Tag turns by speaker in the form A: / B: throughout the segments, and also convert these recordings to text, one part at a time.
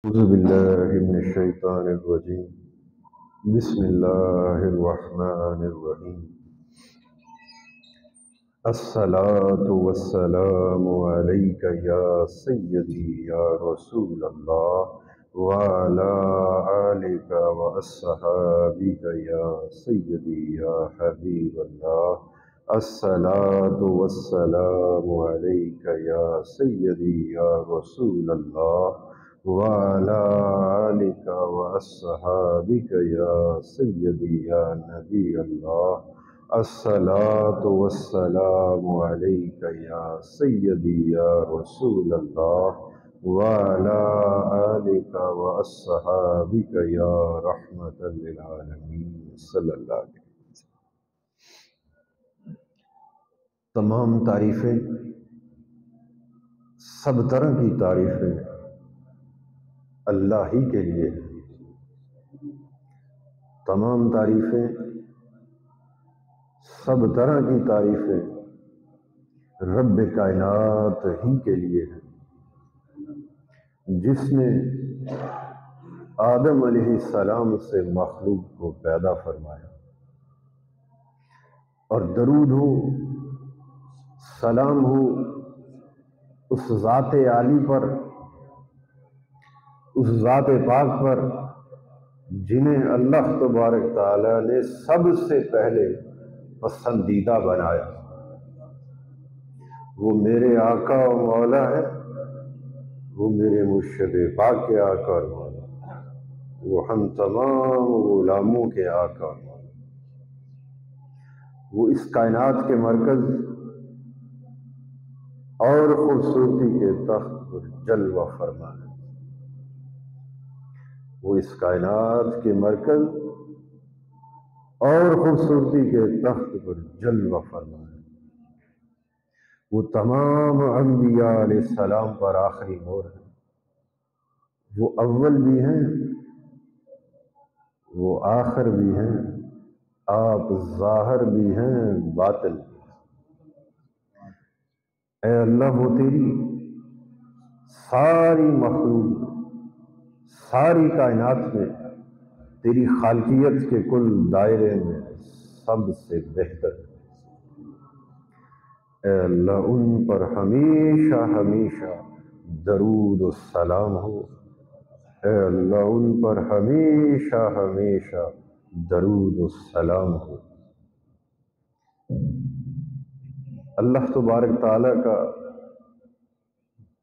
A: أعوذ بالله من الشيطان الرجيم. بسم الله الرحمن الرحيم. الصلاة والسلام عليك يا سيدي يا رسول الله وعلى آلك وأصحابك يا سيدي يا حبيب الله. الصلاة والسلام عليك يا سيدي يا رسول الله وعلى آلك وأصحابك يا سيدي يا نبي الله. الصلاة والسلام عليك يا سيدي يا رسول الله وعلى آلك وأصحابك يا رحمة للعالمين صلی اللہ علیہ وسلم. تمام تعریفیں، سب طرح کی تعریفیں اللہ ہی کے لیے ہیں. تمام تعریفیں، سب طرح کی تعریفیں رب کائنات ہی کے لیے ہیں، جس نے آدم علیہ السلام سے مخلوق کو پیدا فرمایا. اور درود ہو، سلام ہو اس ذات عالی پر، اس ذات پاک پر جنہیں اللہ تبارک تعالیٰ نے سب سے پہلے پسندیدہ بنایا. وہ میرے آقا و مولا ہے، وہ میرے مرشد پاک کے آقا اور مولا، وہ ہم تمام غلاموں کے آقا اور مولا. وہ اس کائنات کے مرکز اور خوبصورتی کے تخت پر جلوہ فرما ہے. وہ اس کائنات کے مرکز اور خوبصورتی کے تخت پر جلوہ فرما ہے. وہ تمام انبیاء علیہ السلام پر آخری مہر ہے. وہ اول بھی ہیں، وہ آخر بھی ہیں، آپ ظاہر بھی ہیں، باطن بھی ہیں. اے اللہ، وہ تیری ساری مخلوق، ساری کائنات میں تیری خالقیت کے کل دائرے میں سب سے بہتر ہے. اے اللہ، ان پر ہمیشہ ہمیشہ درود و سلام ہو. اے اللہ، ان پر ہمیشہ ہمیشہ درود و سلام ہو. اللہ تبارک تعالیٰ کا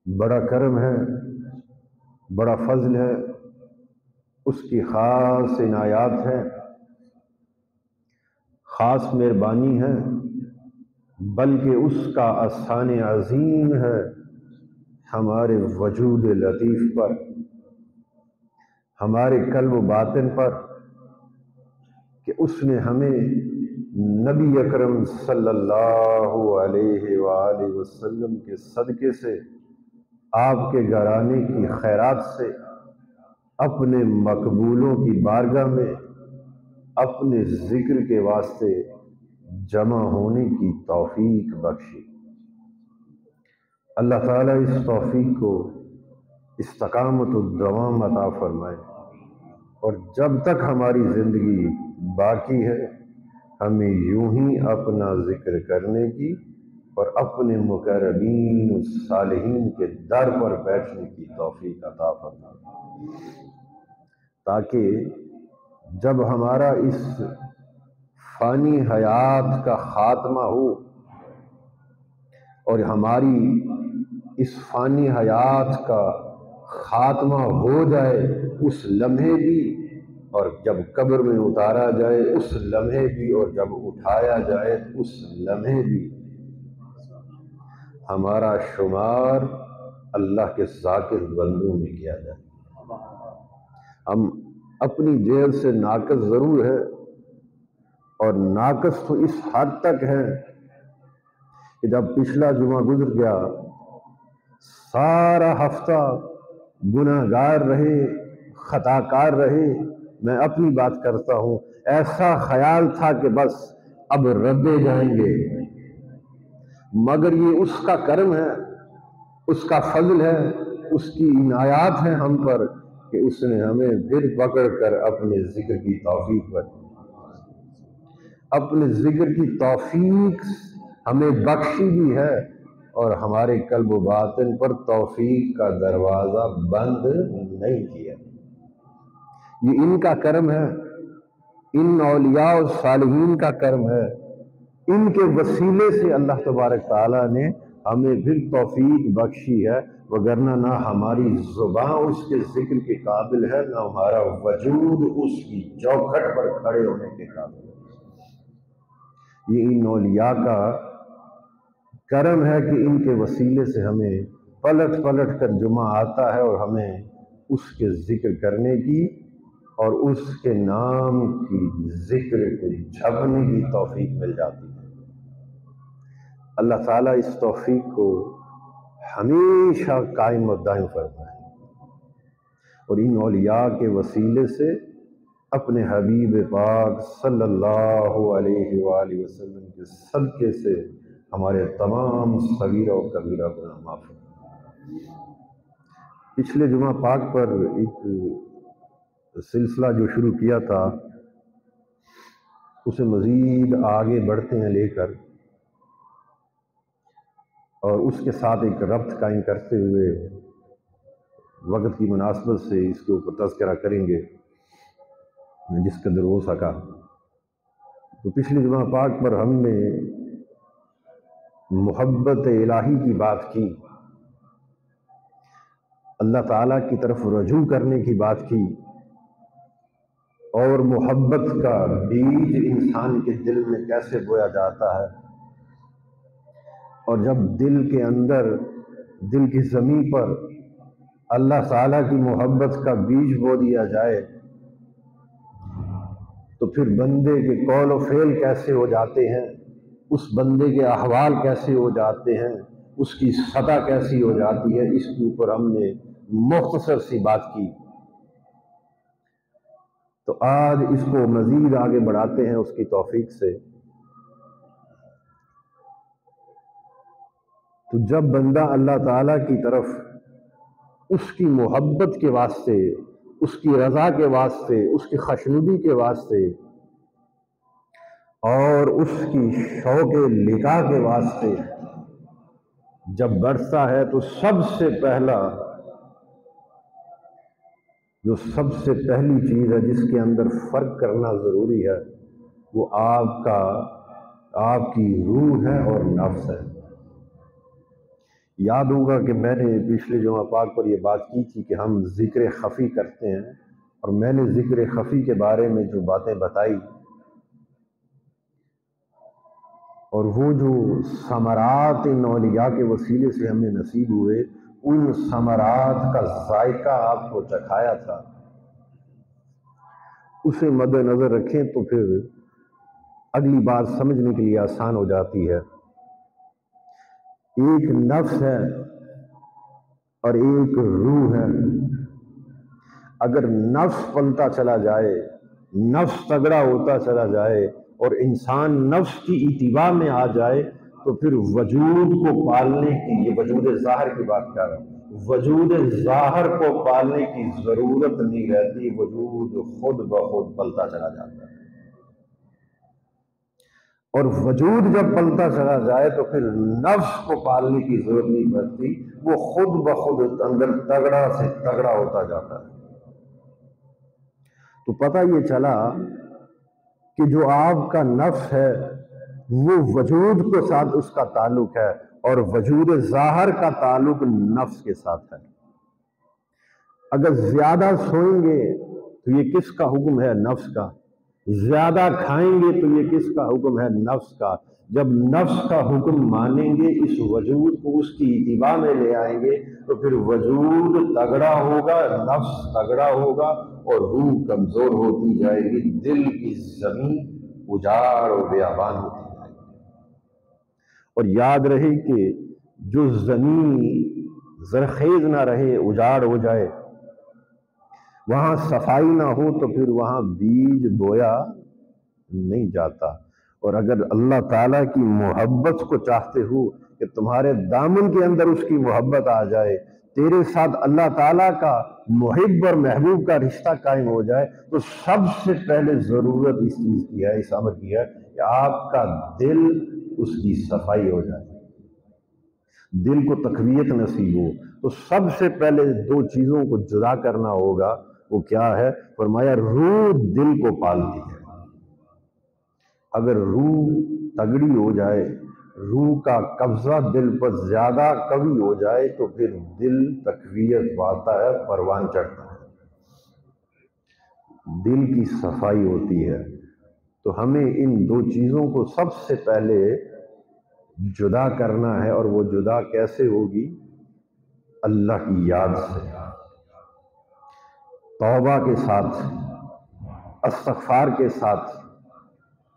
A: بڑا کرم ہے، بڑا فضل ہے، اس کی خاص عنایات ہیں، خاص مہربانی ہے، بلکہ اس کا احسان عظیم ہے ہمارے وجود لطیف پر، ہمارے قلب و باطن پر، کہ اس نے ہمیں نبی اکرم صلی اللہ علیہ وآلہ وسلم کے صدقے سے، آپ کے گھرانے کی خیرات سے، اپنے مقبولوں کی بارگاہ میں اپنے ذکر کے واسطے جمع ہونے کی توفیق بخشی. اللہ تعالیٰ اس توفیق کو استقامت الدوام عطا فرمائے، اور جب تک ہماری زندگی باقی ہے ہمیں یوں ہی اپنا ذکر کرنے کی اور اپنے مقربین الصالحین کے در پر بیٹھنے کی توفیق عطا فرمائے، تاکہ جب ہمارا اس فانی حیات کا خاتمہ ہو اور ہماری اس فانی حیات کا خاتمہ ہو جائے اس لمحے بھی، اور جب قبر میں اتارا جائے اس لمحے بھی، اور جب اٹھایا جائے اس لمحے بھی، ہمارا شمار اللہ کے ذاکر بندوں میں کیا جائے. ہم اپنی جیل سے ناقص ضرور ہے، اور ناقص تو اس حد تک ہے کہ جب پچھلا جمعہ گزر گیا سارا ہفتہ گناہ گار رہے، خطا کار رہے. میں اپنی بات کرتا ہوں، ایسا خیال تھا کہ بس اب ردے جائیں گے، مگر یہ اس کا کرم ہے، اس کا فضل ہے، اس کی عنایات ہیں ہم پر کہ اس نے ہمیں پھر پکڑ کر اپنے ذکر کی توفیق پر اپنے ذکر کی توفیق ہمیں بخشی بھی ہے، اور ہمارے قلب و باطن پر توفیق کا دروازہ بند نہیں کیا۔ یہ ان کا کرم ہے، ان اولیاء و صالحین کا کرم ہے، ان کے وسیلے سے اللہ تبارک تعالیٰ نے ہمیں پھر توفیق بخشی ہے، وگرنہ نہ ہماری زبان اس کے ذکر کے قابل ہے، نہ ہمارا وجود اس کی چوکھٹ پر کھڑے ہونے کے قابل ہے۔ یہ ان اولیاء کا کرم ہے کہ ان کے وسیلے سے ہمیں پلٹ پلٹ کر جمعہ آتا ہے، اور ہمیں اس کے ذکر کرنے کی اور اس کے نام کی ذکر کو جھپنے کی توفیق مل جاتی ہے۔ اللہ تعالیٰ اس توفیق کو ہمیشہ قائم و دائم فرمائے، اور ان اولیاء کے وسیلے سے اپنے حبیب پاک صلی اللہ علیہ وآلہ وسلم کے صدقے سے ہمارے تمام صغیرہ و کبیرہ گناہ معاف فرمائے۔ پچھلے جمعہ پاک پر ایک سلسلہ جو شروع کیا تھا، اسے مزید آگے بڑھتے ہیں لے کر، اور اس کے ساتھ ایک ربط قائم کرتے ہوئے وقت کی مناسبت سے اس کے اوپر تذکرہ کریں گے جس قدر ہو سکا۔ تو پچھلی جمعہ پاک پر ہم نے محبت الہی کی بات کی، اللہ تعالیٰ کی طرف رجوع کرنے کی بات کی، اور محبت کا بیج انسان کے دل میں کیسے بویا جاتا ہے، اور جب دل کے اندر، دل کی زمین پر اللہ تعالیٰ کی محبت کا بیج بو دیا جائے تو پھر بندے کے قول و فعل کیسے ہو جاتے ہیں، اس بندے کے احوال کیسے ہو جاتے ہیں، اس کی سطح کیسی ہو جاتی ہے، اس کے اوپر ہم نے مختصر سی بات کی۔ تو آج اس کو مزید آگے بڑھاتے ہیں اس کی توفیق سے۔ تو جب بندہ اللہ تعالیٰ کی طرف اس کی محبت کے واسطے، اس کی رضا کے واسطے، اس کی خوشنودی کے واسطے اور اس کی شوق لقاء کے واسطے جب بڑھتا ہے، تو سب سے پہلا، جو سب سے پہلی چیز ہے جس کے اندر فرق کرنا ضروری ہے، وہ آپ کی روح ہے اور نفس ہے۔ یاد ہوگا کہ میں نے پچھلے جمعہ پاک پر یہ بات کی تھی کہ ہم ذکر خفی کرتے ہیں، اور میں نے ذکر خفی کے بارے میں جو باتیں بتائی، اور وہ جو ثمرات ان اولیاء کے وسیلے سے ہمیں نصیب ہوئے، ان ثمرات کا ذائقہ آپ کو چکھایا تھا، اسے مد نظر رکھیں تو پھر اگلی بات سمجھنے کے لیے آسان ہو جاتی ہے۔ ایک نفس ہے اور ایک روح ہے۔ اگر نفس پلتا چلا جائے، نفس تگڑا ہوتا چلا جائے، اور انسان نفس کی اتباع میں آ جائے، تو پھر وجود کو پالنے کی، یہ وجود ظاہر کی بات کر رہا ہوں، وجود ظاہر کو پالنے کی ضرورت نہیں رہتی، وجود خود بخود پلتا چلا جاتا ہے۔ اور وجود جب پلتا چلا جائے تو پھر نفس کو پالنے کی ضرورت نہیں پڑتی، وہ خود بخود اندر تگڑا سے تگڑا ہوتا جاتا ہے۔ تو پتہ یہ چلا کہ جو آپ کا نفس ہے وہ وجود کے ساتھ اس کا تعلق ہے، اور وجود ظاہر کا تعلق نفس کے ساتھ ہے۔ اگر زیادہ سوئیں گے تو یہ کس کا حکم ہے؟ نفس کا۔ زیادہ کھائیں گے تو یہ کس کا حکم ہے؟ نفس کا۔ جب نفس کا حکم مانیں گے، اس وجود کو اس کی اتباع میں لے آئیں گے، تو پھر وجود تگڑا ہوگا، نفس تگڑا ہوگا، اور روح کمزور ہوتی جائے گی، دل کی زمین اجاڑ و بیابان ہوتی جائے گی۔ اور یاد رہے کہ جو زمین زرخیز نہ رہے، اجاڑ ہو جائے، وہاں صفائی نہ ہو، تو پھر وہاں بیج بویا نہیں جاتا۔ اور اگر اللہ تعالیٰ کی محبت کو چاہتے ہو کہ تمہارے دامن کے اندر اس کی محبت آ جائے، تیرے ساتھ اللہ تعالیٰ کا محب اور محبوب کا رشتہ قائم ہو جائے، تو سب سے پہلے ضرورت اس چیز کی ہے، اس امر کی ہے کہ آپ کا دل اس کی صفائی ہو جائے، دل کو تقویت نصیب ہو۔ تو سب سے پہلے دو چیزوں کو جدا کرنا ہوگا، وہ کیا ہے؟ فرمایا روح دل کو پالتی ہے۔ اگر روح تگڑی ہو جائے، روح کا قبضہ دل پر زیادہ قوی ہو جائے، تو پھر دل تقویت پاتا ہے، پروان چڑھتا ہے، دل کی صفائی ہوتی ہے۔ تو ہمیں ان دو چیزوں کو سب سے پہلے جدا کرنا ہے، اور وہ جدا کیسے ہوگی؟ اللہ کی یاد سے، توبہ کے ساتھ، استغفار کے ساتھ۔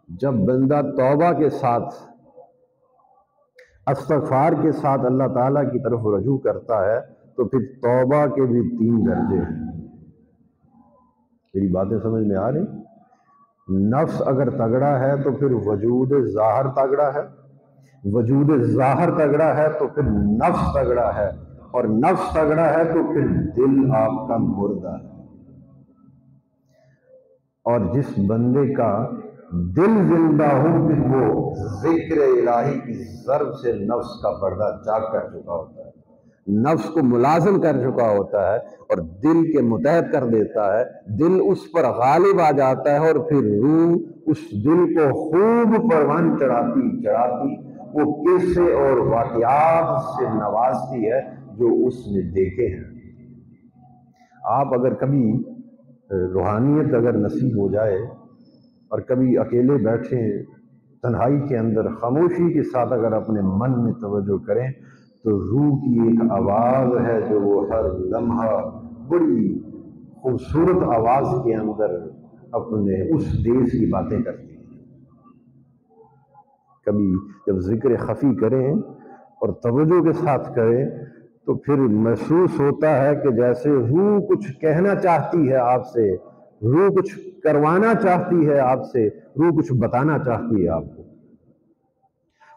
A: جب بندہ توبہ کے ساتھ، استغفار کے ساتھ اللہ تعالیٰ کی طرف رجوع کرتا ہے، تو پھر توبہ کے بھی 3 درجے ہیں۔ میری باتیں سمجھ میں آ رہی؟ نفس اگر تگڑا ہے تو پھر وجود ظاہر تگڑا ہے، وجود ظاہر تگڑا ہے تو پھر نفس تگڑا ہے، اور نفس تگڑا ہے تو پھر دل آپ کا مردہ ہے۔ اور جس بندے کا دل زندہ ہو، پھر وہ ذکر الہی کی ضرب سے نفس کا پردہ چاک کر چکا ہوتا ہے، نفس کو ملازم کر چکا ہوتا ہے، اور دل کے متحد کر دیتا ہے، دل اس پر غالب آ جاتا ہے، اور پھر روح اس دل کو خوب پروان چڑھاتی وہ قصے اور واقعات سے نوازتی ہے جو اس نے دیکھے ہیں۔ آپ اگر کبھی روحانیت اگر نصیب ہو جائے، اور کبھی اکیلے بیٹھیں تنہائی کے اندر، خاموشی کے ساتھ اگر اپنے من میں توجہ کریں، تو روح کی ایک آواز ہے جو وہ ہر لمحہ بڑی خوبصورت آواز کے اندر اپنے اس دیش کی باتیں کرتی ہے۔ کبھی جب ذکر خفی کریں اور توجہ کے ساتھ کریں، تو پھر محسوس ہوتا ہے کہ جیسے روح کچھ کہنا چاہتی ہے آپ سے، روح کچھ کروانا چاہتی ہے آپ سے، روح کچھ بتانا چاہتی ہے آپ کو۔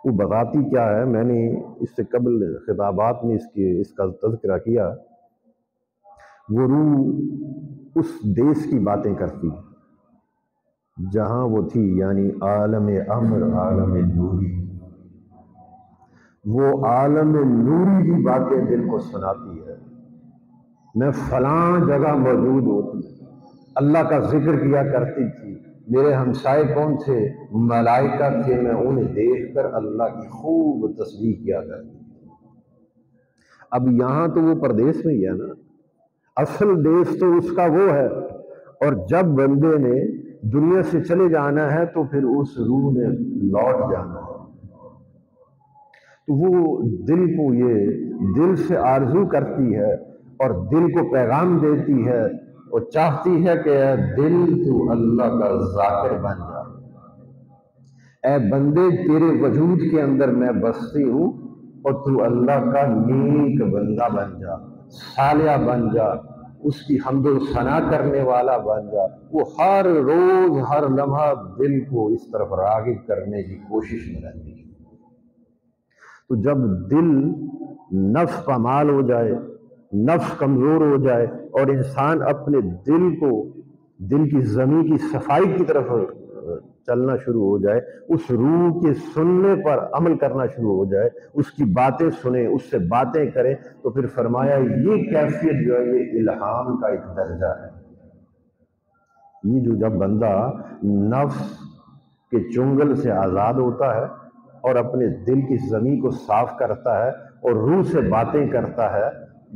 A: وہ بتاتی کیا ہے؟ میں نے اس سے قبل خطابات میں اس کا تذکرہ کیا۔ وہ روح اس دیش کی باتیں کرتی ہے جہاں وہ تھی، یعنی عالم امر، عالم نوری۔ وہ عالم نوری کی باتیں دل کو سناتی ہے۔ میں فلاں جگہ موجود ہوتی، اللہ کا ذکر کیا کرتی تھی، میرے ہمسائے کون تھے؟ ملائکہ تھے، میں انہیں دیکھ کر اللہ کی خوب تسبیح کیا کرتی تھی۔ اب یہاں تو وہ پردیس میں ہی ہے نا، اصل دیش تو اس کا وہ ہے، اور جب بندے نے دنیا سے چلے جانا ہے تو پھر اس روح نے لوٹ جانا ہے۔ تو وہ دل کو یہ دل سے آرزو کرتی ہے، اور دل کو پیغام دیتی ہے، اور چاہتی ہے کہ اے دل تو اللہ کا ذاکر بن جا، اے بندے تیرے وجود کے اندر میں بستی ہوں، اور تو اللہ کا نیک بندہ بن جا، صالح بن جا، اس کی حمد و ثنا کرنے والا بن جا۔ وہ ہر روز ہر لمحہ دل کو اس طرف راغب کرنے کی کوشش میں رہتی ہے۔ تو جب دل نفس پامال ہو جائے، نفس کمزور ہو جائے، اور انسان اپنے دل کو، دل کی زمین کی صفائی کی طرف چلنا شروع ہو جائے، اس روح کے سننے پر عمل کرنا شروع ہو جائے، اس کی باتیں سنیں، اس سے باتیں کریں، تو پھر فرمایا یہ کیفیت جو ہے یہ الہام کا ایک درجہ ہے۔ یہ جو جب بندہ نفس کے چنگل سے آزاد ہوتا ہے اور اپنے دل کی زمین کو صاف کرتا ہے اور روح سے باتیں کرتا ہے،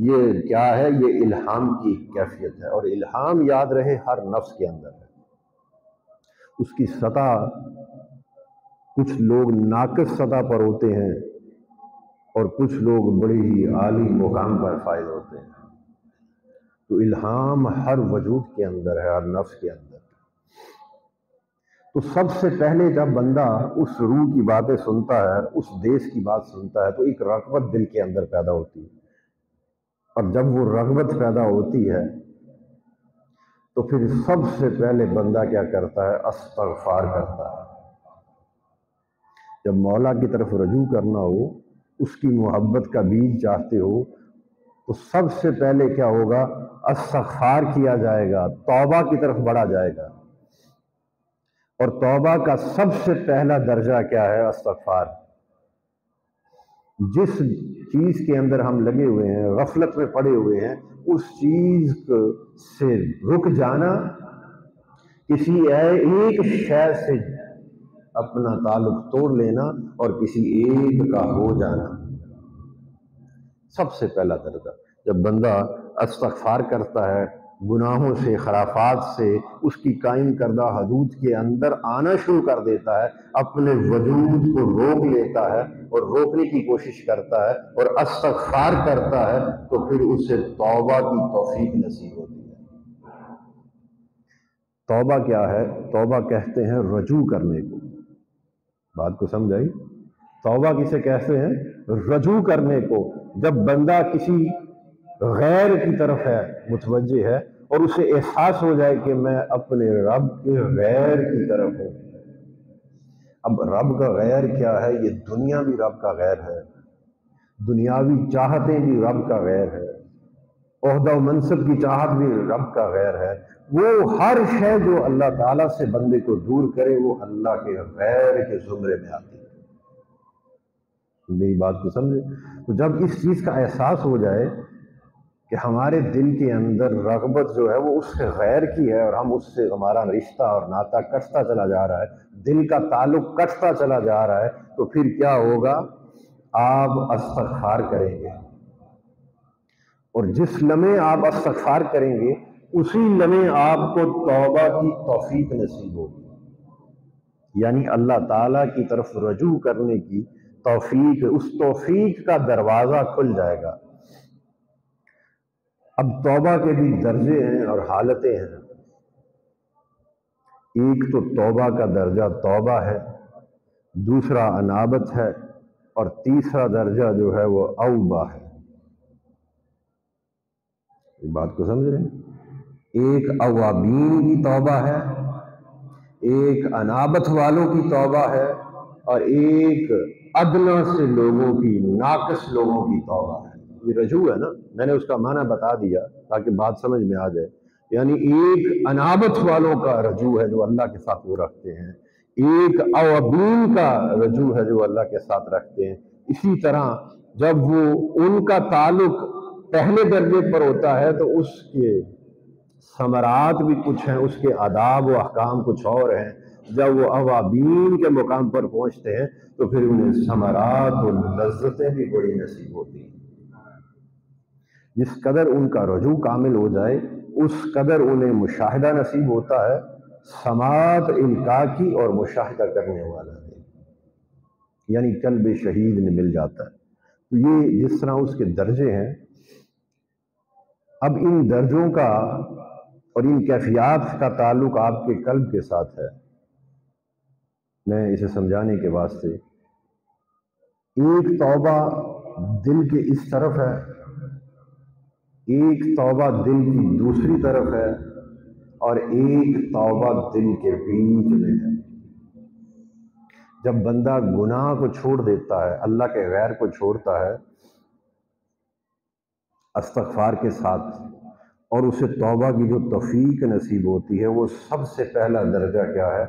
A: یہ کیا ہے؟ یہ الہام کی کیفیت ہے۔ اور الہام یاد رہے ہر نفس کے اندر ہے۔ اس کی سطح، کچھ لوگ ناقص سطح پر ہوتے ہیں اور کچھ لوگ بڑے ہی عالی مقام پر فائز ہوتے ہیں۔ تو الہام ہر وجود کے اندر ہے، ہر نفس کے اندر۔ تو سب سے پہلے جب بندہ اس روح کی باتیں سنتا ہے، اس دیش کی بات سنتا ہے، تو ایک رغبت دل کے اندر پیدا ہوتی ہے، اور جب وہ رغبت پیدا ہوتی ہے تو پھر سب سے پہلے بندہ کیا کرتا ہے؟ استغفار کرتا ہے۔ جب مولا کی طرف رجوع کرنا ہو اس کی محبت کا بیج چاہتے ہو تو سب سے پہلے کیا ہوگا؟ استغفار کیا جائے گا، توبہ کی طرف بڑھا جائے گا۔ اور توبہ کا سب سے پہلا درجہ کیا ہے؟ استغفار۔ جس چیز کے اندر ہم لگے ہوئے ہیں، غفلت میں پڑے ہوئے ہیں، اس چیز سے رک جانا، کسی ایک شے سے اپنا تعلق توڑ لینا اور کسی ایک کا ہو جانا، سب سے پہلا درجہ۔ جب بندہ استغفار کرتا ہے، گناہوں سے، خرافات سے، اس کی قائم کردہ حدود کے اندر آنا شروع کر دیتا ہے، اپنے وجود کو روک لیتا ہے اور روکنے کی کوشش کرتا ہے اور استغفار کرتا ہے، تو پھر اسے توبہ کی توفیق نصیب ہوتی ہے۔ توبہ کیا ہے؟ توبہ کہتے ہیں رجوع کرنے کو۔ بات کو سمجھ آئی؟ توبہ کسے کہتے ہیں؟ رجوع کرنے کو۔ جب بندہ کسی غیر کی طرف ہے، متوجہ ہے، اور اسے احساس ہو جائے کہ میں اپنے رب کے غیر کی طرف ہوں۔ اب رب کا غیر کیا ہے؟ یہ دنیا بھی رب کا غیر ہے، دنیاوی چاہتیں بھی رب کا غیر ہے، عہدہ و منصب کی چاہت بھی رب کا غیر ہے۔ وہ ہر شے جو اللہ تعالیٰ سے بندے کو دور کرے وہ اللہ کے غیر کے زمرے میں آتی ہے۔ میری بات کو سمجھے؟ تو جب اس چیز کا احساس ہو جائے کہ ہمارے دل کے اندر رغبت جو ہے وہ اس کے غیر کی ہے اور ہم اس سے، ہمارا رشتہ اور ناطہ کٹتا چلا جا رہا ہے، دل کا تعلق کٹتا چلا جا رہا ہے، تو پھر کیا ہوگا؟ آپ استغفار کریں گے، اور جس لمحے آپ استغفار کریں گے اسی لمحے آپ کو توبہ کی توفیق نصیب ہوگی، یعنی اللہ تعالیٰ کی طرف رجوع کرنے کی توفیق، اس توفیق کا دروازہ کھل جائے گا۔ اب توبہ کے بھی درجے ہیں اور حالتیں ہیں۔ ایک تو توبہ کا درجہ توبہ ہے، دوسرا انابت ہے، اور تیسرا درجہ جو ہے وہ اوبہ ہے۔ بات کو سمجھ رہے ہیں؟ ایک اوابین کی توبہ ہے، ایک انابت والوں کی توبہ ہے، اور ایک ادنا سے لوگوں کی، ناقص لوگوں کی توبہ ہے۔ یہ رجوع ہے نا، میں نے اس کا معنی بتا دیا تاکہ بات سمجھ میں آ جائے۔ یعنی ایک انابت والوں کا رجوع ہے جو اللہ کے ساتھ وہ رکھتے ہیں، ایک اوابین کا رجوع ہے جو اللہ کے ساتھ رکھتے ہیں۔ اسی طرح جب وہ ان کا تعلق پہلے درجے پر ہوتا ہے تو اس کے ثمرات بھی کچھ ہیں، اس کے آداب و احکام کچھ اور ہیں۔ جب وہ اوابین کے مقام پر پہنچتے ہیں تو پھر انہیں ثمرات و لذتیں بھی بڑی نصیب ہوتی ہیں۔ جس قدر ان کا رجوع کامل ہو جائے اس قدر انہیں مشاہدہ نصیب ہوتا ہے، سماعت انکاکی اور مشاہدہ کرنے والا ہے، یعنی قلب شہید میں مل جاتا ہے۔ تو یہ جس طرح اس کے درجے ہیں، اب ان درجوں کا اور ان کیفیات کا تعلق آپ کے قلب کے ساتھ ہے۔ میں اسے سمجھانے کے واسطے، ایک توبہ دل کے اس طرف ہے، ایک توبہ دل کی دوسری طرف ہے، اور ایک توبہ دل کے بیچ میں ہے۔ جب بندہ گناہ کو چھوڑ دیتا ہے، اللہ کے غیر کو چھوڑتا ہے استغفار کے ساتھ، اور اسے توبہ کی جو توفیق نصیب ہوتی ہے، وہ سب سے پہلا درجہ کیا ہے؟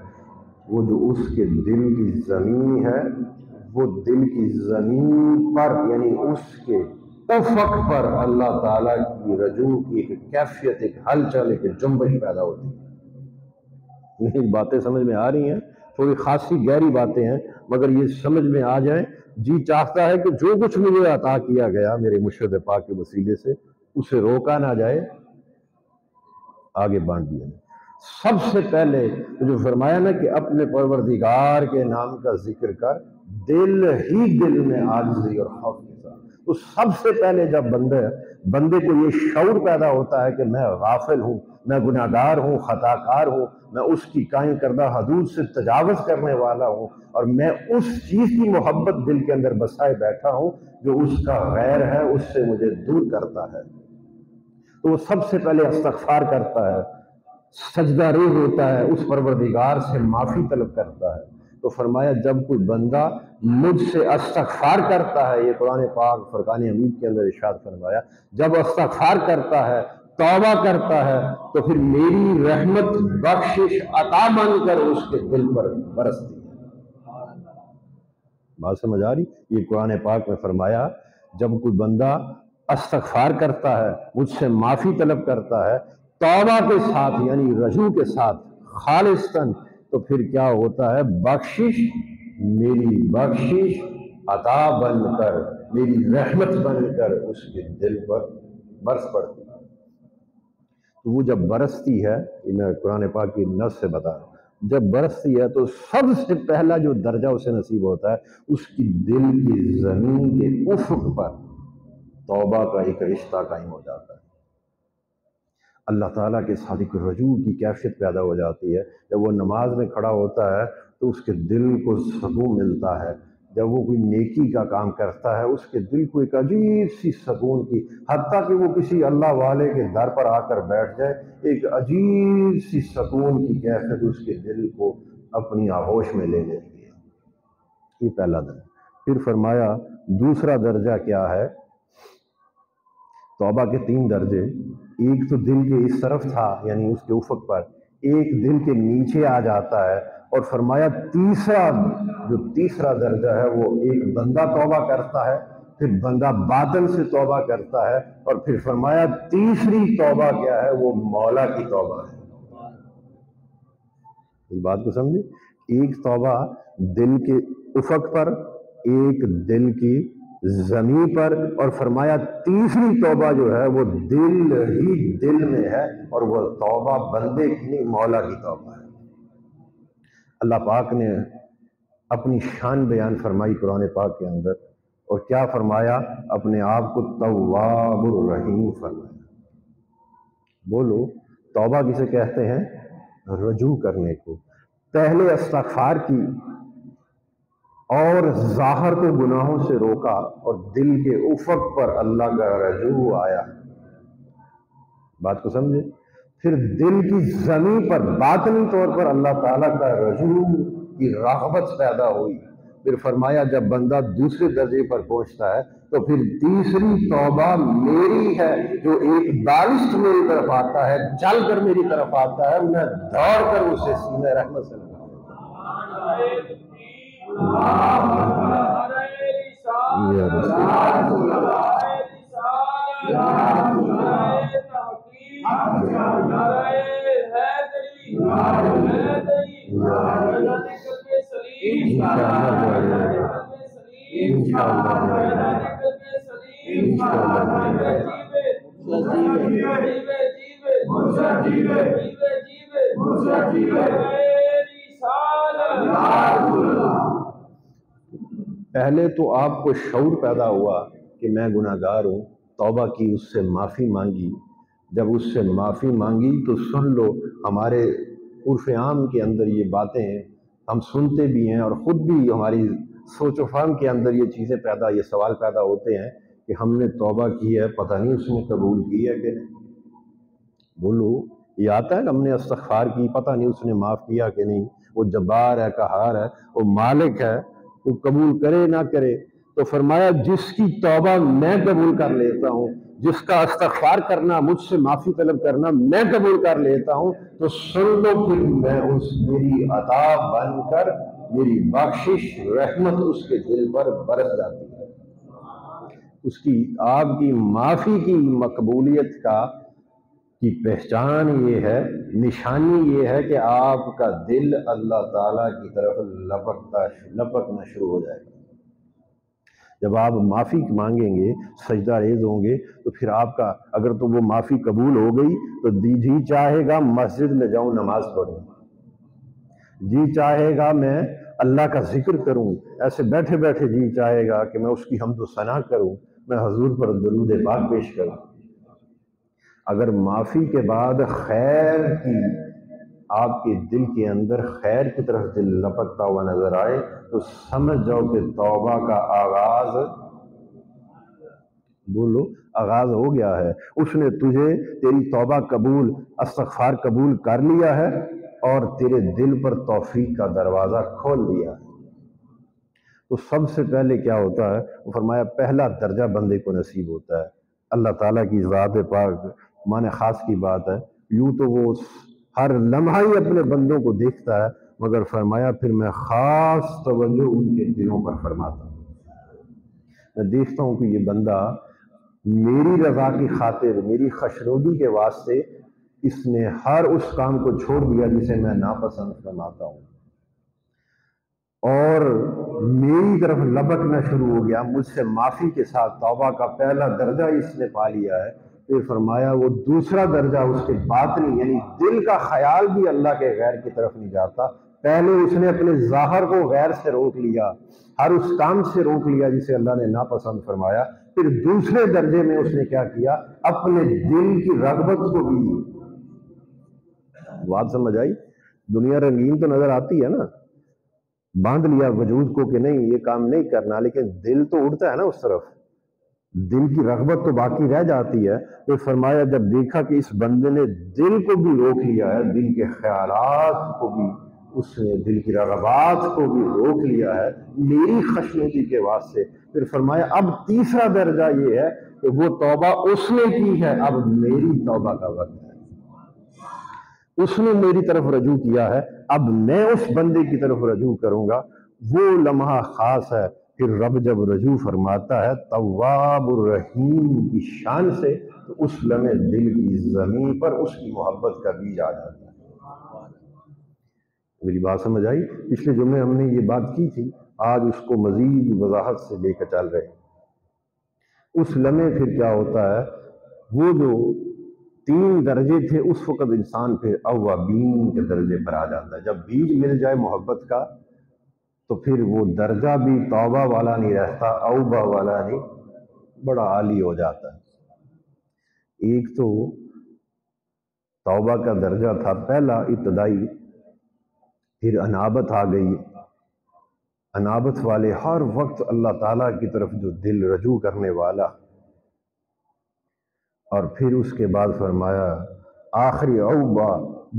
A: وہ جو اس کے دل کی زمین ہے، وہ دل کی زمین پر، یعنی اس کے افق پر اللہ تعالیٰ کی رجوع کی ایک کیفیت، ایک ہلچل، ایک جنبش پیدا ہوتی ہے۔ یہ باتیں سمجھ میں آ رہی ہیں؟ تھوڑی خاصی گہری باتیں ہیں، مگر یہ سمجھ میں آ جائیں۔ جی چاہتا ہے کہ جو کچھ مجھے عطا کیا گیا میرے مرشد پاک کے وسیلے سے، اسے روکا نہ جائے، آگے بانٹ دیا جائے۔ سب سے پہلے جو فرمایا نا کہ اپنے پروردگار کے نام کا ذکر کر، دل ہی دل میں عاجزی اور خوف کے ساتھ۔ تو سب سے پہلے جب بندے کو یہ شعور پیدا ہوتا ہے کہ میں غافل ہوں، میں گناہگار ہوں، خطا کار ہوں، میں اس کی قائم کردہ حدود سے تجاوز کرنے والا ہوں، اور میں اس چیز کی محبت دل کے اندر بسائے بیٹھا ہوں جو اس کا غیر ہے، اس سے مجھے دور کرتا ہے، تو وہ سب سے پہلے استغفار کرتا ہے، سجدہ روح ہوتا ہے، اس پروردگار سے معافی طلب کرتا ہے۔ تو فرمایا جب کوئی بندہ مجھ سے استغفار کرتا ہے، یہ قرآن پاک فرقان حمید کے اندر ارشاد فرمایا، جب استغفار کرتا ہے، توبہ کرتا ہے، تو پھر میری رحمت بخشش عطا بن کر اس کے دل پر برستی ہے۔ بات سمجھ آ رہی؟ یہ قرآن پاک میں فرمایا جب کوئی بندہ استغفار کرتا ہے، مجھ سے معافی طلب کرتا ہے توبہ کے ساتھ، یعنی رجوع کے ساتھ خالصتاً، تو پھر کیا ہوتا ہے؟ بخشش، میری بخشش عطا بن کر، میری رحمت بن کر اس کے دل پر برس پڑتی ہے۔ تو وہ جب برستی ہے، یہ میں قرآن پاک کی نص سے بتا رہا ہوں، جب برستی ہے تو سب سے پہلا جو درجہ اسے نصیب ہوتا ہے، اس کی دل کی زمین کے افق پر توبہ کا ایک رشتہ قائم ہو جاتا ہے۔ اللہ تعالیٰ کے ساتھ ایک رجوع کی کیفیت پیدا ہو جاتی ہے۔ جب وہ نماز میں کھڑا ہوتا ہے تو اس کے دل کو سکون ملتا ہے۔ جب وہ کوئی نیکی کا کام کرتا ہے، اس کے دل کو ایک عجیب سی سکون کی، حتیٰ کہ وہ کسی اللہ والے کے در پر آ کر بیٹھ جائے، ایک عجیب سی سکون کی کیفیت اس کے دل کو اپنی آغوش میں لے لیتی ہے۔ یہ پہلا درجہ۔ پھر فرمایا دوسرا درجہ کیا ہے؟ توبہ کے 3 درجے، ایک تو دل کے اس طرف تھا، یعنی اس کے افق پر، ایک دل کے نیچے آ جاتا ہے، اور فرمایا تیسرا درجہ ہے وہ ایک بندہ توبہ کرتا ہے، پھر بندہ باطن سے توبہ کرتا ہے، اور پھر فرمایا تیسری توبہ کیا ہے؟ وہ مولا کی توبہ ہے۔ اس بات کو سمجھے؟ ایک توبہ دل کے افق پر، ایک دل کی زمین پر، اور فرمایا تیسری توبہ جو ہے وہ دل ہی دل میں ہے، اور وہ توبہ بندے کی نہیں، مولا کی توبہ ہے۔ اللہ پاک نے اپنی شان بیان فرمائی قرآن پاک کے اندر، اور کیا فرمایا؟ اپنے آپ کو تواب الرحیم فرمایا۔ بولو توبہ کسے کہتے ہیں؟ رجوع کرنے کو۔ پہلے استغفار کی اور ظاہر کو گناہوں سے روکا، اور دل کے افق پر اللہ کا رجوع آیا۔ بات کو سمجھے؟ پھر دل کی زمین پر باطنی طور پر اللہ تعالیٰ کا رجوع کی رغبت پیدا ہوئی۔ پھر فرمایا جب بندہ دوسرے درجے پر پہنچتا ہے تو پھر تیسری توبہ میری ہے، جو ایک بالشت میری طرف آتا ہے، چل کر میری طرف آتا ہے، میں دوڑ کر اسے سینے رحمت سے لگا پہلے تو آپ کو شعور پیدا ہوا کہ میں گناہ گار ہوں، توبہ کی، اس سے معافی مانگی۔ جب اس سے معافی مانگی تو سن لو، ہمارے عرف عام کے اندر یہ باتیں ہیں، ہم سنتے بھی ہیں، اور خود بھی ہماری سوچ و فہم کے اندر یہ چیزیں یہ سوال پیدا ہوتے ہیں کہ ہم نے توبہ کی ہے، پتہ نہیں اس نے قبول کی ہے کہ نہیں۔ بولو، یہ آتا ہے کہ ہم نے استغفار کی، پتہ نہیں اس نے معاف کیا کہ نہیں۔ وہ جبار ہے، قہار ہے، وہ مالک ہے، وہ قبول کرے نہ کرے۔ تو فرمایا جس کی توبہ میں قبول کر لیتا ہوں، جس کا استغفار کرنا، مجھ سے معافی طلب کرنا میں قبول کر لیتا ہوں، تو سن لو پھر میں میری عطا بن کر، میری بخشش رحمت اس کے دل پر برس جاتی ہے۔ اس کی، آپ کی معافی کی مقبولیت کی پہچان یہ ہے، نشانی یہ ہے کہ آپ کا دل اللہ تعالیٰ کی طرف لپکنا شروع ہو جائے گا۔ جب آپ معافی مانگیں گے، سجدہ ریز ہوں گے، تو پھر آپ کا، اگر تو وہ معافی قبول ہو گئی تو جی چاہے گا مسجد میں جاؤں نماز پڑھوں، جی چاہے گا میں اللہ کا ذکر کروں، ایسے بیٹھے بیٹھے جی چاہے گا کہ میں اس کی حمد و ثنا کروں، میں حضور پر درود پاک پیش کروں۔ اگر معافی کے بعد خیر کی، آپ کے دل کے اندر خیر کی طرف دل لپکتا ہوا نظر آئے تو سمجھ جاؤ کہ توبہ کا آغاز، بولو، آغاز ہو گیا ہے۔ اس نے تجھے، تیری توبہ قبول، استغفار قبول کر لیا ہے، اور تیرے دل پر توفیق کا دروازہ کھول دیا ہے۔ تو سب سے پہلے کیا ہوتا ہے؟ وہ فرمایا پہلا درجہ بندے کو نصیب ہوتا ہے اللہ تعالیٰ کی ذات پاک معنی خاص کی بات ہے، یوں تو وہ ہر لمحہ ہی اپنے بندوں کو دیکھتا ہے، مگر فرمایا پھر میں خاص توجہ ان کے دلوں پر فرماتا ہوں۔ میں دیکھتا ہوں کہ یہ بندہ میری رضا کی خاطر، میری خشنودی کے واسطے اس نے ہر اس کام کو چھوڑ دیا جسے میں ناپسند فرماتا ہوں، اور میری طرف لپکنا شروع ہو گیا، مجھ سے معافی کے ساتھ توبہ کا پہلا درجہ اس نے پا لیا ہے۔ پھر فرمایا وہ دوسرا درجہ اس کے باطنی یعنی دل کا خیال بھی اللہ کے غیر کی طرف نہیں جاتا، پہلے اس نے اپنے ظاہر کو غیر سے روک لیا، ہر اس کام سے روک لیا جسے اللہ نے ناپسند فرمایا، پھر دوسرے درجے میں اس نے کیا کیا؟ اپنے دل کی رغبت کو بھی، بات سمجھ آئی؟ دنیا رنگین تو نظر آتی ہے نا، باندھ لیا وجود کو کہ نہیں یہ کام نہیں کرنا، لیکن دل تو اڑتا ہے نا اس طرف، دل کی رغبت تو باقی رہ جاتی ہے۔ تو فرمایا جب دیکھا کہ اس بندے نے دل کو بھی روک لیا ہے، دل کے خیالات کو بھی، اس نے دل کی رغبات کو بھی روک لیا ہے میری خشنودی کے واسطے، پھر فرمایا اب تیسرا درجہ یہ ہے کہ وہ توبہ اس نے کی ہے، اب میری توبہ کا وقت ہے، اس نے میری طرف رجوع کیا ہے، اب میں اس بندے کی طرف رجوع کروں گا۔ وہ لمحہ خاص ہے، پھر رب جب رجوع فرماتا ہے تواب الرحیم کی شان سے، تو اس لمحے دل کی زمین پر اس کی محبت کا بیج آ جاتا ہے۔ میری بات سمجھ آئی؟ پچھلے جمعے ہم نے یہ بات کی تھی، آج اس کو مزید وضاحت سے لے کر چل رہے ہیں۔ اس لمحے پھر کیا ہوتا ہے؟ وہ جو 3 درجے تھے اس وقت انسان پھر اوابین کے درجے پر آ جاتا ہے۔ جب بیج مل جائے محبت کا تو پھر وہ درجہ بھی توبہ والا نہیں رہتا، اوبہ والا نہیں، بڑا عالی ہو جاتا ہے۔ ایک تو توبہ کا درجہ تھا پہلا ابتدائی، پھر انابت آ گئی، انابت والے ہر وقت اللہ تعالیٰ کی طرف جو دل رجوع کرنے والا، اور پھر اس کے بعد فرمایا آخری اوبا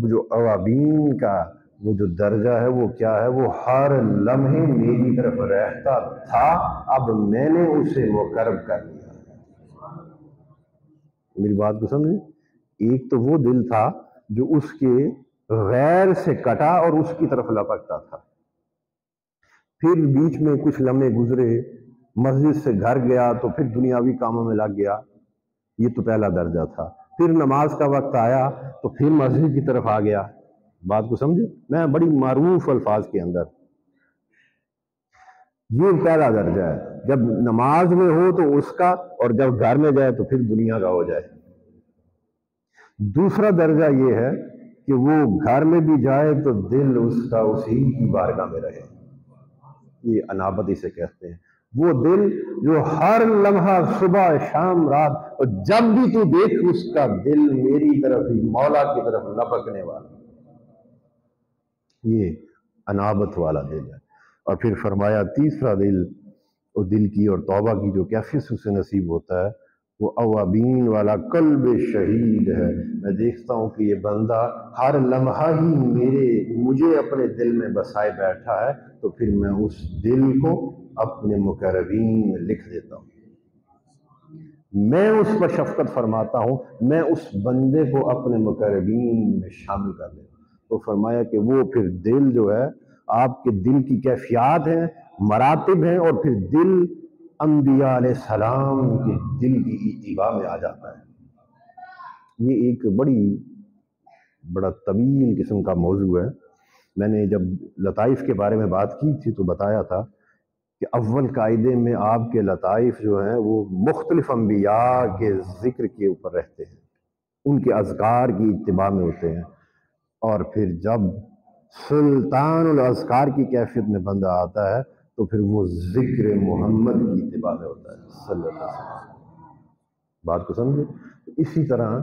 A: جو اوابین کا وہ جو درجہ ہے وہ کیا ہے؟ وہ ہر لمحے میری طرف رہتا تھا، اب میں نے اسے مقرب کر لیا۔ میری بات کو سمجھیں؟ ایک تو وہ دل تھا جو اس کے غیر سے کٹا اور اس کی طرف لپکتا تھا، پھر بیچ میں کچھ لمحے گزرے، مسجد سے گھر گیا تو پھر دنیاوی کاموں میں لگ گیا، یہ تو پہلا درجہ تھا۔ پھر نماز کا وقت آیا تو پھر مسجد کی طرف آ گیا۔ بات کو سمجھے؟ میں بڑی معروف الفاظ کے اندر، یہ پہلا درجہ ہے، جب نماز میں ہو تو اس کا، اور جب گھر میں جائے تو پھر دنیا کا ہو جائے۔ دوسرا درجہ یہ ہے کہ وہ گھر میں بھی جائے تو دل اس کا اسی کی بارگاہ میں رہے، یہ انابت اسے کہتے ہیں۔ وہ دل جو ہر لمحہ صبح شام رات اور جب بھی تو دیکھ اس کا دل میری طرف ہی مولا کی طرف لپکنے والا، یہ انابت والا دل ہے۔ اور پھر فرمایا تیسرا دل، اور دل کی اور توبہ کی جو کیفیت اسے نصیب ہوتا ہے وہ اوابین والا قلب شہید ہے۔ میں دیکھتا ہوں کہ یہ بندہ ہر لمحہ ہی مجھے اپنے دل میں بسائے بیٹھا ہے، تو پھر میں اس دل کو اپنے مقربین میں لکھ دیتا ہوں، میں اس پر شفقت فرماتا ہوں، میں اس بندے کو اپنے مقربین میں شامل کر لیتا ہوں۔ تو فرمایا کہ وہ پھر دل جو ہے، آپ کے دل کی کیفیات ہیں، مراتب ہیں، اور پھر دل انبیاء علیہ السلام کے دل کی اتباع میں آ جاتا ہے۔ یہ ایک بڑا طویل قسم کا موضوع ہے۔ میں نے جب لطائف کے بارے میں بات کی تھی تو بتایا تھا کہ اول قاعدے میں آپ کے لطائف جو ہیں وہ مختلف انبیاء کے ذکر کے اوپر رہتے ہیں، ان کے اذکار کی اتباع میں ہوتے ہیں، اور پھر جب سلطان الاذکار کی کیفیت میں بندہ آتا ہے تو پھر وہ ذکر محمد کی اتباع میں ہوتا ہے صلی اللہ علیہ وسلم۔ بات کو سمجھے؟ اسی طرح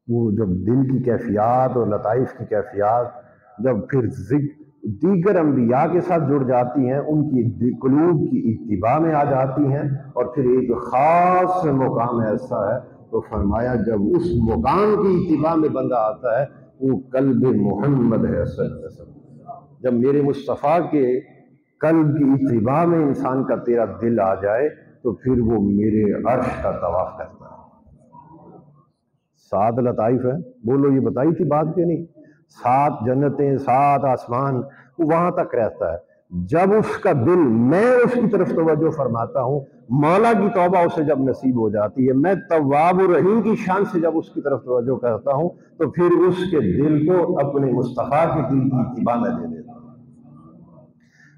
A: وہ جب دل کی کیفیات اور لطائف کی کیفیات جب پھر دیگر انبیاء کے ساتھ جڑ جاتی ہیں، ان کی قلوب کی اتباع میں آ جاتی ہیں، اور پھر ایک خاص مقام ایسا ہے تو فرمایا جب اس مقام کی اتباع میں بندہ آتا ہے وہ قلب محمد ہے صلی اللہ علیہ وسلم۔ جب میرے مصطفیٰ کے قلب کی اتباع میں انسان کا تیرا دل آ جائے تو پھر وہ میرے عرش کا طواف کرتا ہے۔ 7 لطائف ہے، بولو یہ بتائی تھی بات کہ نہیں؟ 7 جنتیں، 7 آسمان، وہ وہاں تک رہتا ہے۔ جب اس کا دل، میں اس کی طرف توجہ فرماتا ہوں، مولا کی توبہ اسے جب نصیب ہو جاتی ہے، میں تواب الرحیم کی شان سے جب اس کی طرف توجہ کرتا ہوں تو پھر اس کے دل کو اپنے مصطفیٰ کے دل کی اتباع میں دے دیتا ہوں۔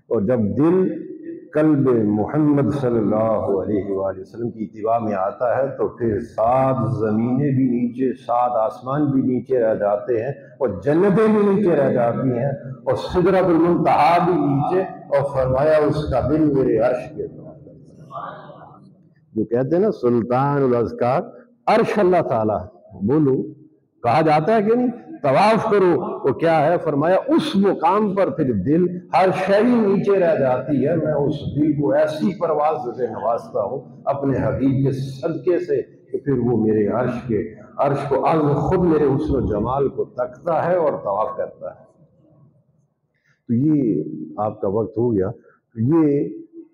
A: اور جب دل قلب محمد صلی اللہ علیہ وآلہ وسلم کی اتباع میں آتا ہے تو پھر 7 زمینیں بھی نیچے، 7 آسمان بھی نیچے رہ جاتے ہیں، اور جنتیں بھی نیچے رہ جاتی ہیں، اور سدرۃ المنتہا بھی نیچے، اور فرمایا اس کا دل میرے عرش کے طرف۔ جو کہتے ہیں نا سلطان الاذکار، عرش اللہ تعالیٰ، بولو کہا جاتا ہے کہ نہیں؟ طواف کرو، وہ کیا ہے؟ فرمایا اس مقام پر پھر دل، ہر شے نیچے رہ جاتی ہے، میں اس دل کو ایسی پرواز سے نوازتا ہوں اپنے حبیب کے صدقے سے کہ پھر وہ میرے عرش کو عرض خود میرے حسن و جمال کو تکتا ہے اور طواف کرتا ہے۔ تو یہ آپ کا وقت ہو گیا۔ یہ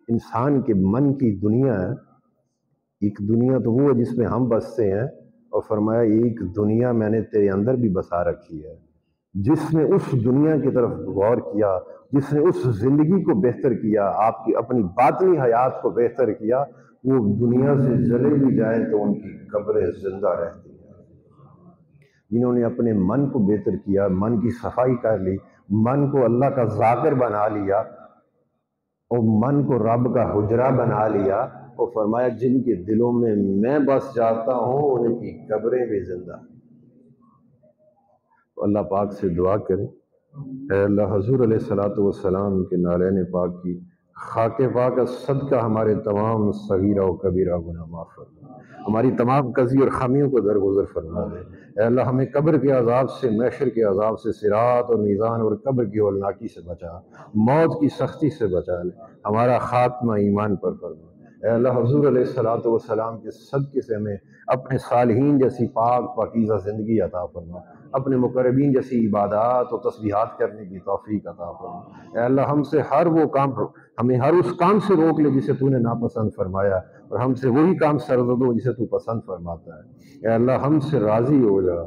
A: انسان کے من کی دنیا ہے۔ ایک دنیا تو وہ ہے جس میں ہم بستے ہیں، اور فرمایا ایک دنیا میں نے تیرے اندر بھی بسا رکھی ہے۔ جس نے اس دنیا کی طرف غور کیا، جس نے اس زندگی کو بہتر کیا، آپ کی اپنی باطنی حیات کو بہتر کیا، وہ دنیا سے چلے بھی جائیں تو ان کی قبریں زندہ رہتی ہیں۔ جنہوں نے اپنے من کو بہتر کیا، من کی صفائی کر لی، من کو اللہ کا ذاکر بنا لیا، اور من کو رب کا حجرہ بنا لیا، اور فرمایا جن کے دلوں میں میں بس جاتا ہوں ان کی قبریں بھی زندہ۔ تو اللہ پاک سے دعا کریں، اے اللہ حضور علیہ الصلوۃ والسلام کے نالین پاک کی خاک پاک کا صدقہ ہمارے تمام صغیرہ و کبیرہ گناہ معاف فرما، ہماری تمام قضی اور خامیوں کو درگزر فرما دے۔ اے اللہ ہمیں قبر کے عذاب سے، محشر کے عذاب سے، صراط اور میزان اور قبر کی ہولناکی سے بچا، موت کی سختی سے بچا لے، ہمارا خاتمہ ایمان پر فرما۔ اے اللہ حضور علیہ الصلوۃ والسلام کے صدقے سے ہمیں اپنے صالحین جیسی پاک پاکیزہ زندگی عطا فرما، اپنے مقربین جیسی عبادات و تسبیحات کرنے کی توفیق عطا فرما۔ اے اللہ ہمیں ہر اس کام سے روک لے جسے تو نے ناپسند فرمایا، اور ہم سے وہی کام سرزدو جسے تو پسند فرماتا ہے۔ اے اللہ ہم سے راضی ہو جا،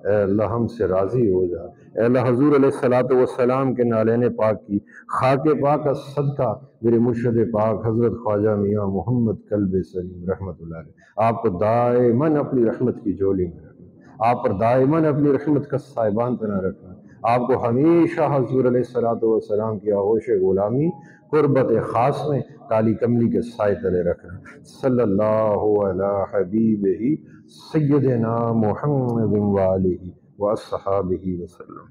A: اے اللہ ہم سے راضی ہو جا۔ اے اللہ حضور علیہ الصلوۃ والسلام کے نالین پاک کی خاک پاک کا صدقہ میرے مرشد پاک حضرت خواجہ میاں محمد کلب سلیم رحمۃ اللہ علیہ، آپ کو دائماً اپنی رحمت کی جولی میں رکھنا، آپ پر دائماً اپنی رحمت کا سائبان بنا رکھنا، آپ کو ہمیشہ حضور علیہ الصلوۃ والسلام کی آغوش غلامی، قربت خاص میں کالی کملی کے سائے تلے رکھنا۔ صلی اللہ علی حبیبہ سیدنا محمد وآلہ واصحابہ وسلم۔